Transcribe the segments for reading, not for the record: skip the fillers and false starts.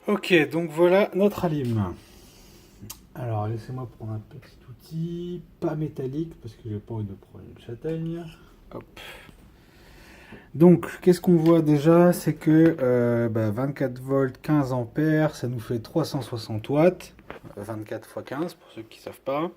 Ok, donc voilà notre alim. Alors laissez-moi prendre un petit outil, pas métallique parce que j'ai pas envie de prendre une châtaigne. Hop. Donc qu'est-ce qu'on voit déjà, c'est que 24 volts, 15 ampères, ça nous fait 360 watts, 24 x 15 pour ceux qui ne savent pas.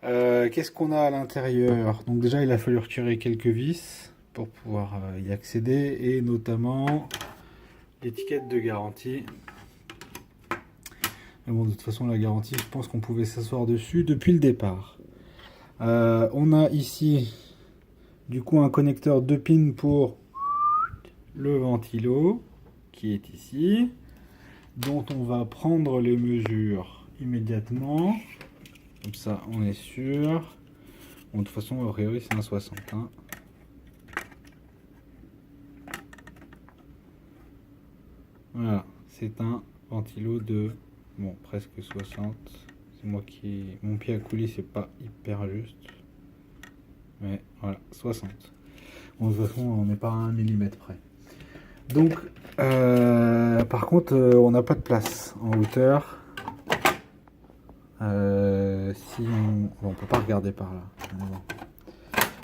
Qu'est-ce qu'on a à l'intérieur? Donc déjà il a fallu retirer quelques vis pour pouvoir y accéder et notamment l'étiquette de garantie. Mais bon, de toute façon, la garantie, je pense qu'on pouvait s'asseoir dessus depuis le départ. On a ici, du coup, un connecteur 2 pins pour le ventilo, qui est ici, dont on va prendre les mesures immédiatement. Comme ça, on est sûr. Bon, de toute façon, a priori, c'est un 60. Hein. Voilà, c'est un ventilo de, bon, presque 60. C'est moi qui... Mon pied à coulis, c'est pas hyper juste. Mais voilà, 60. Bon, de toute façon, on n'est pas à 1 mm près. Donc, par contre, on n'a pas de place en hauteur. Si on peut pas regarder par là.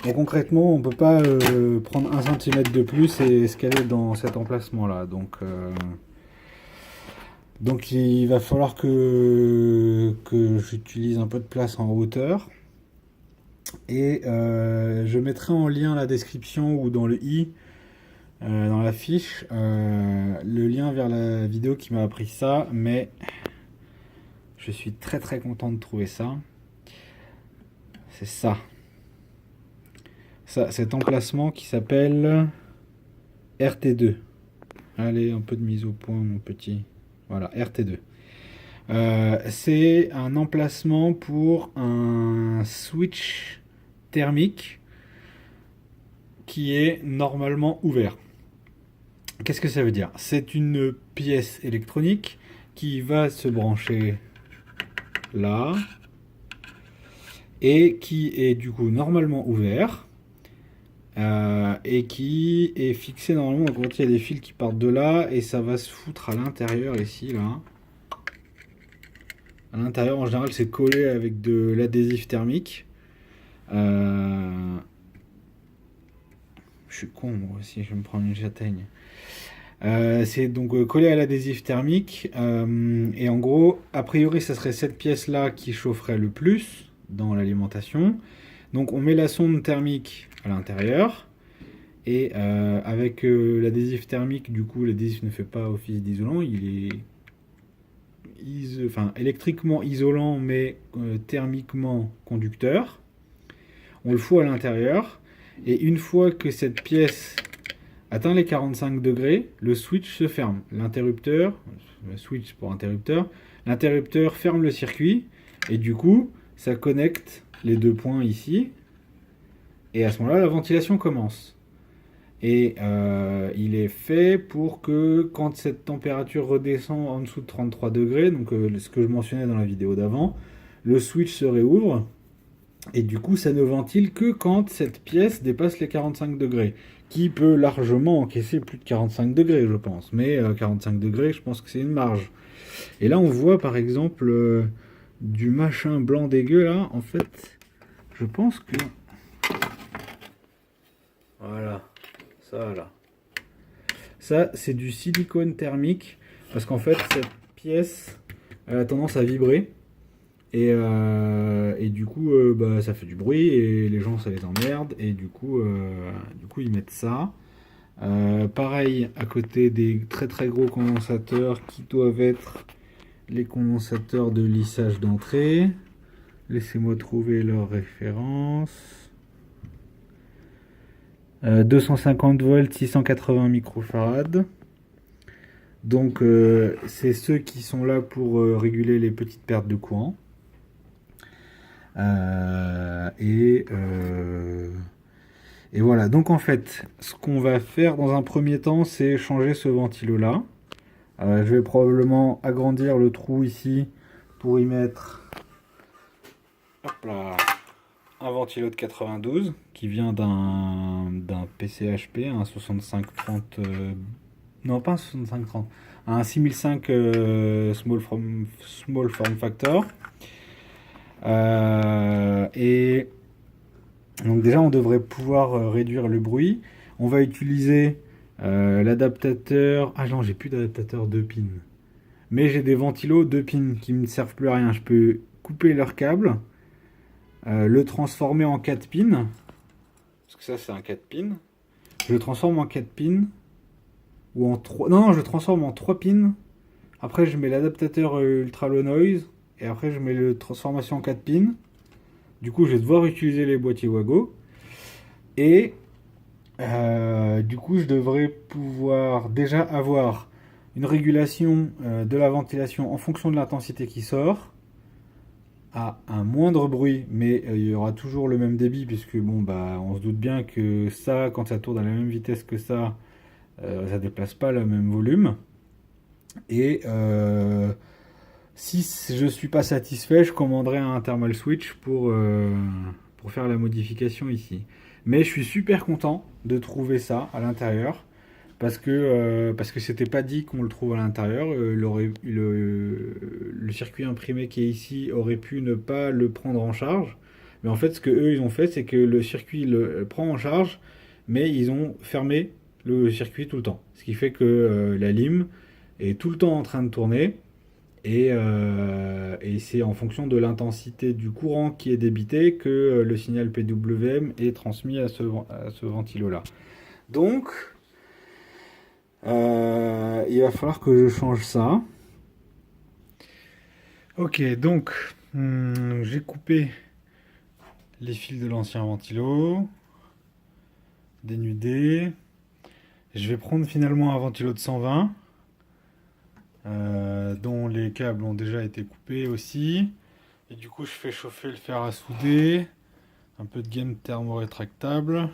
Donc concrètement, on peut pas prendre 1 cm de plus et escaler dans cet emplacement-là. Donc il va falloir que j'utilise un peu de place en hauteur. Et je mettrai en lien la description ou dans le i, dans la fiche, le lien vers la vidéo qui m'a appris ça, mais je suis très très content de trouver ça. C'est ça. Cet emplacement qui s'appelle RT2. Allez, un peu de mise au point, mon petit. Voilà, RT2. C'est un emplacement pour un switch thermique qui est normalement ouvert. Qu'est-ce que ça veut dire? C'est une pièce électronique qui va se brancher là et qui est du coup normalement ouvert et qui est fixé normalement. Donc il y a des fils qui partent de là et ça va se foutre à l'intérieur ici là. À l'intérieur en général c'est collé avec de l'adhésif thermique. Je suis con moi aussi, je vais me prendre une châtaigne. C'est donc collé à l'adhésif thermique et en gros a priori ça serait cette pièce là qui chaufferait le plus dans l'alimentation. Donc on met la sonde thermique à l'intérieur et avec l'adhésif thermique, du coup l'adhésif ne fait pas office d'isolant, il est électriquement isolant mais thermiquement conducteur. On le fout à l'intérieur et une fois que cette pièce atteint les 45 degrés, le switch se ferme. L'interrupteur, le switch pour interrupteur, l'interrupteur ferme le circuit et du coup ça connecte les deux points ici et à ce moment-là la ventilation commence. Et il est fait pour que quand cette température redescend en dessous de 33 degrés, donc ce que je mentionnais dans la vidéo d'avant, le switch se réouvre et du coup ça ne ventile que quand cette pièce dépasse les 45 degrés, qui peut largement encaisser plus de 45 degrés je pense, mais 45 degrés je pense que c'est une marge. Et là on voit par exemple du machin blanc dégueu là, en fait je pense que... Voilà, ça là. Ça c'est du silicone thermique, parce qu'en fait cette pièce elle a tendance à vibrer. Et du coup, ça fait du bruit et les gens ça les emmerde. Et du coup ils mettent ça. Pareil, à côté des très très gros condensateurs qui doivent être les condensateurs de lissage d'entrée. Laissez-moi trouver leur référence. 250 volts, 680 microfarads. Donc c'est ceux qui sont là pour réguler les petites pertes de courant. Et voilà, donc en fait, ce qu'on va faire dans un premier temps, c'est changer ce ventilo là. Je vais probablement agrandir le trou ici pour y mettre, hop là, un ventilo de 92 qui vient d'un PCHP, un 6530 non pas un 6530, un 6005 small form factor. Et donc déjà on devrait pouvoir réduire le bruit. On va utiliser l'adaptateur. Ah non, j'ai plus d'adaptateur 2 pins. Mais j'ai des ventilos 2 pins qui ne me servent plus à rien. Je peux couper leur câble, le transformer en 4 pins. Parce que ça c'est un 4 pins. Je le transforme en 4 pins. Ou en 3. Non, je le transforme en 3 pins. Après je mets l'adaptateur ultra low noise. Et après je mets le transformation en 4 pins. Du coup je vais devoir utiliser les boîtiers Wago. Et du coup je devrais pouvoir déjà avoir une régulation de la ventilation en fonction de l'intensité qui sort à un moindre bruit, mais il y aura toujours le même débit, puisque bon bah on se doute bien que ça, quand ça tourne à la même vitesse que ça déplace pas le même volume. Et si je suis pas satisfait, je commanderai un thermal switch pour faire la modification ici. Mais je suis super content de trouver ça à l'intérieur. Parce que c'était pas dit qu'on le trouve à l'intérieur. Le circuit imprimé qui est ici aurait pu ne pas le prendre en charge. Mais en fait, ce que eux ils ont fait, c'est que le circuit le prend en charge, mais ils ont fermé le circuit tout le temps. Ce qui fait que la lime est tout le temps en train de tourner. Et c'est en fonction de l'intensité du courant qui est débité que le signal PWM est transmis à ce ventilo-là. Donc, il va falloir que je change ça. Ok, donc j'ai coupé les fils de l'ancien ventilo, dénudé. Je vais prendre finalement un ventilo de 120, dont les câbles ont déjà été coupés aussi. Et du coup, je fais chauffer le fer à souder, un peu de gaine thermorétractable.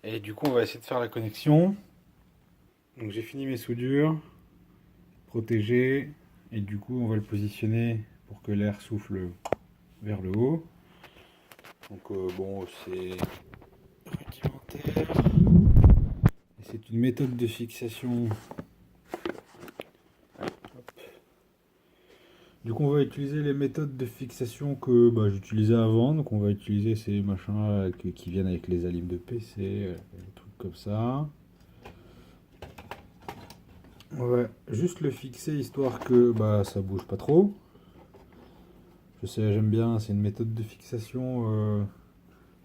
Et du coup, on va essayer de faire la connexion. Donc j'ai fini mes soudures, protégé, et du coup on va le positionner pour que l'air souffle vers le haut. Donc bon, c'est rudimentaire. C'est une méthode de fixation. Hop. Du coup on va utiliser les méthodes de fixation que j'utilisais avant. Donc on va utiliser ces machins qui viennent avec les alimes de PC, des trucs comme ça. On va juste le fixer histoire que ça bouge pas trop. Je sais, j'aime bien, c'est une méthode de fixation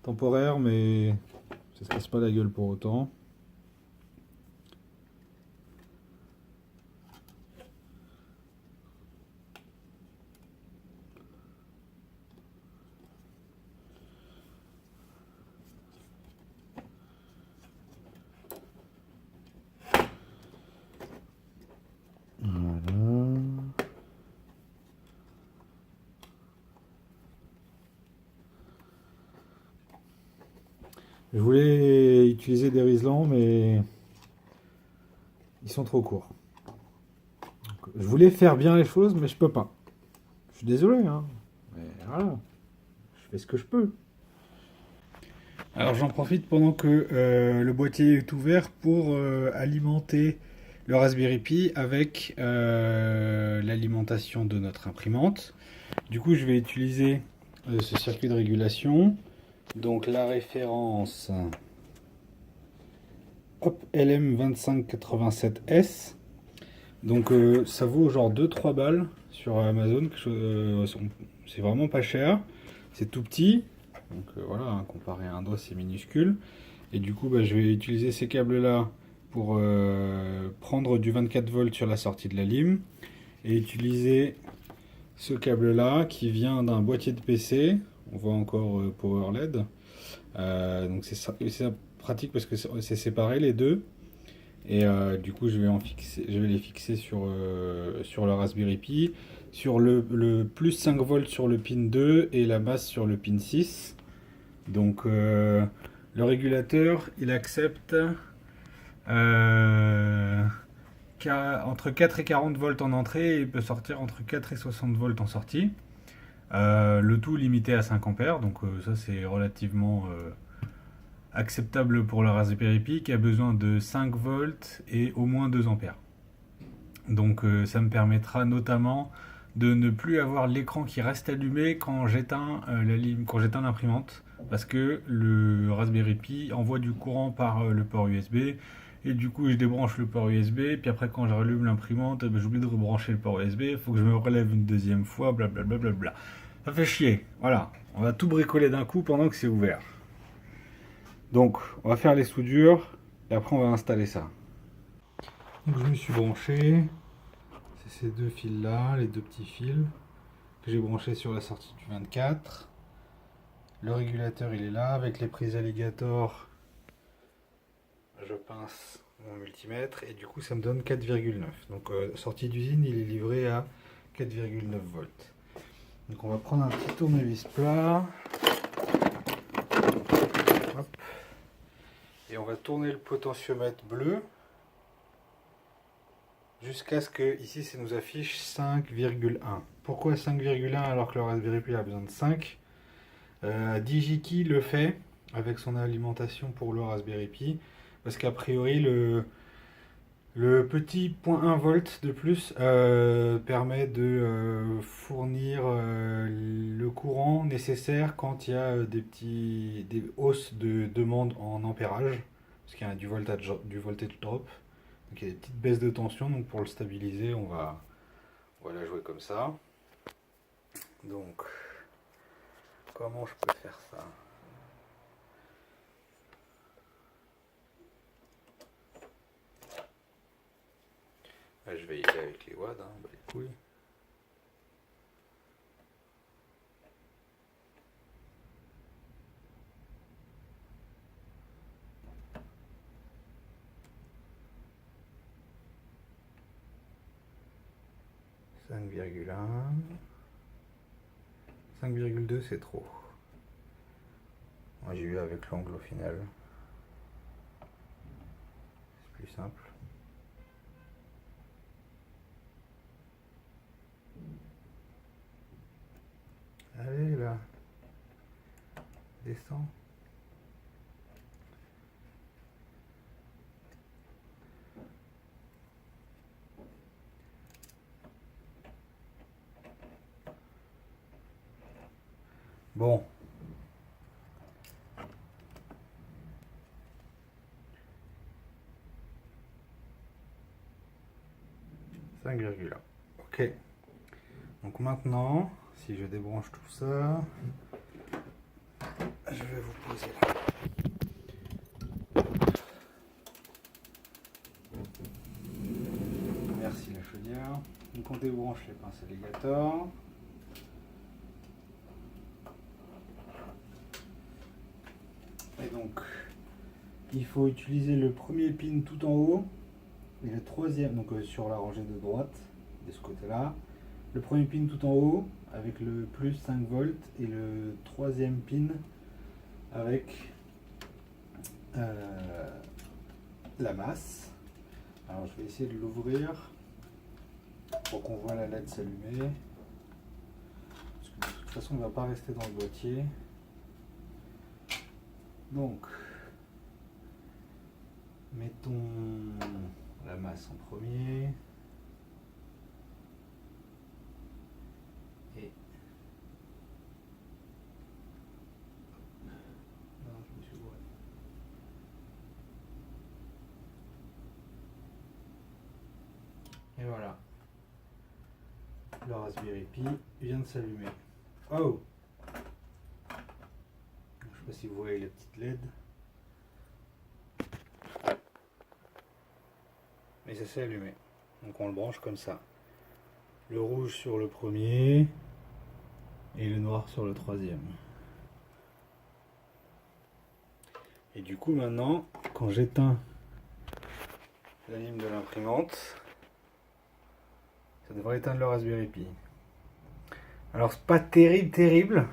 temporaire, mais ça se casse pas la gueule pour autant. Voilà. Je voulais utiliser des Riesland, mais ils sont trop courts. Je voulais faire bien les choses, mais je peux pas. Je suis désolé, hein. Mais voilà, je fais ce que je peux. Alors j'en profite pendant que le boîtier est ouvert pour alimenter le Raspberry Pi avec l'alimentation de notre imprimante. Du coup, je vais utiliser ce circuit de régulation. Donc la référence LM2587S. Donc ça vaut genre 2-3 balles sur Amazon. C'est vraiment pas cher. C'est tout petit. Donc voilà, hein, comparé à un doigt, c'est minuscule. Et du coup, je vais utiliser ces câbles-là pour prendre du 24 volts sur la sortie de la lime. Et utiliser ce câble-là qui vient d'un boîtier de PC. On voit encore Power LED. Donc c'est pratique parce que c'est séparé les deux. Et du coup, je vais les fixer sur le Raspberry Pi, sur le plus 5 volts sur le pin 2 et la basse sur le pin 6. Donc le régulateur, il accepte entre 4 et 40 volts en entrée et il peut sortir entre 4 et 60 volts en sortie. Le tout limité à 5 ampères, donc ça c'est relativement acceptable pour le Raspberry Pi qui a besoin de 5 volts et au moins 2 ampères. Donc ça me permettra notamment de ne plus avoir l'écran qui reste allumé quand j'éteins l'imprimante, parce que le Raspberry Pi envoie du courant par le port USB, et du coup je débranche le port USB, puis après quand je rallume l'imprimante, j'oublie de rebrancher le port USB, il faut que je me relève une deuxième fois, blablabla. Bla bla bla. Ça fait chier, voilà. On va tout bricoler d'un coup pendant que c'est ouvert. Donc on va faire les soudures, et après on va installer ça. Donc je me suis branché. C'est ces deux fils là, les deux petits fils que j'ai branchés sur la sortie du 24. Le régulateur il est là avec les prises alligator. Je pince mon multimètre et du coup ça me donne 4,9. Donc sortie d'usine il est livré à 4,9 volts. Donc on va prendre un petit tournevis plat. Hop. Et on va tourner le potentiomètre bleu jusqu'à ce que ici ça nous affiche 5,1. Pourquoi 5,1 alors que le Raspberry Pi a besoin de 5? DigiKey le fait avec son alimentation pour le Raspberry Pi, parce qu'a priori le petit 0,1 volt de plus permet de fournir le courant nécessaire quand il y a des hausses de demande en ampérage, parce qu'il y a du voltage drop. Donc il y a des petites baisses de tension, donc pour le stabiliser, on va la jouer comme ça. Donc, comment je peux faire ça? Là, je vais y aller avec les watts, hein, bah les couilles. « 5,1 » 5,2 c'est trop. Moi j'ai eu avec l'angle au final. C'est plus simple. Allez là. Descends. Bon. Ok. Donc maintenant, si je débranche tout ça, je vais vous poser là. Merci la chaudière. Donc on débranche les pinces alligator. Et donc, il faut utiliser le premier pin tout en haut et le troisième, donc sur la rangée de droite, de ce côté-là. Le premier pin tout en haut avec le plus 5 volts et le troisième pin avec la masse. Alors je vais essayer de l'ouvrir pour qu'on voit la LED s'allumer. Parce que de toute façon, il ne va pas rester dans le boîtier. Donc, mettons la masse en premier. Et non, je me suis gouré. Et voilà. Le Raspberry Pi vient de s'allumer. Oh! Je ne sais pas si vous voyez les petites LED. Mais ça s'est allumé. Donc on le branche comme ça. Le rouge sur le premier et le noir sur le troisième. Et du coup maintenant, quand j'éteins la lime de l'imprimante, ça devrait éteindre le Raspberry Pi. Alors c'est pas terrible,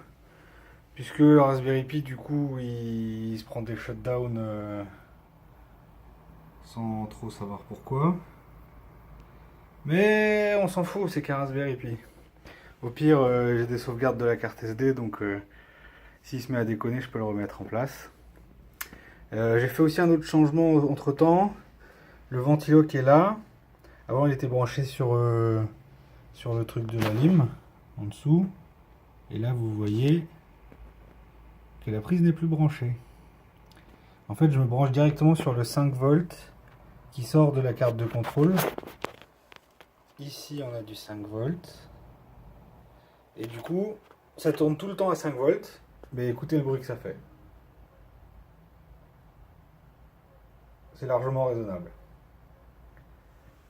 puisque le Raspberry Pi du coup il se prend des shutdowns sans trop savoir pourquoi. Mais on s'en fout, c'est qu'un Raspberry Pi. Au pire, j'ai des sauvegardes de la carte SD, donc s'il se met à déconner, je peux le remettre en place. J'ai fait aussi un autre changement entre temps. Le ventilo qui est là. Avant il était branché sur le truc de la lime en dessous. Et là vous voyez que la prise n'est plus branchée. En fait je me branche directement sur le 5 volts qui sort de la carte de contrôle. Ici on a du 5 volts. Et du coup ça tourne tout le temps à 5 volts. Mais écoutez le bruit que ça fait. C'est largement raisonnable.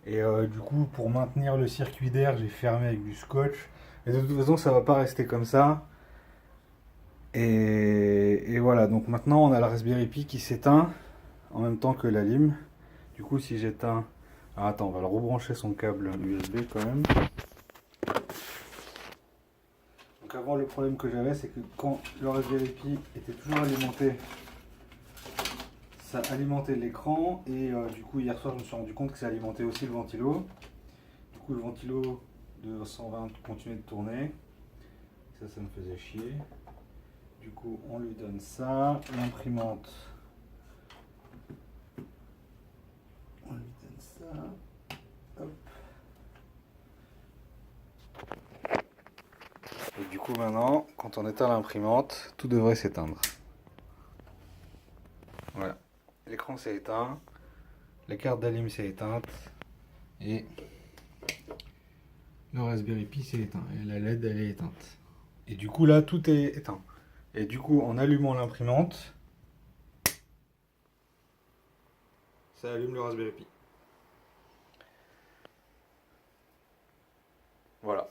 Et du coup, pour maintenir le circuit d'air, j'ai fermé avec du scotch. Et de toute façon, ça va pas rester comme ça. Et voilà, donc maintenant on a la Raspberry Pi qui s'éteint en même temps que la lime. Du coup, si j'éteins. Ah, attends, on va le rebrancher son câble USB quand même. Donc avant, le problème que j'avais, c'est que quand le Raspberry Pi était toujours alimenté, ça alimentait l'écran. Et du coup, hier soir, je me suis rendu compte que ça alimentait aussi le ventilo. Du coup, le ventilo de 120 continuait de tourner. Ça me faisait chier. Du coup, on lui donne ça. L'imprimante. On lui donne ça. Hop. Et du coup, maintenant, quand on éteint l'imprimante, tout devrait s'éteindre. Voilà. L'écran s'est éteint. La carte d'allume s'est éteinte. Et le Raspberry Pi s'est éteint. Et la LED, elle est éteinte. Et du coup, là, tout est éteint. Et du coup, en allumant l'imprimante, ça allume le Raspberry Pi. Voilà.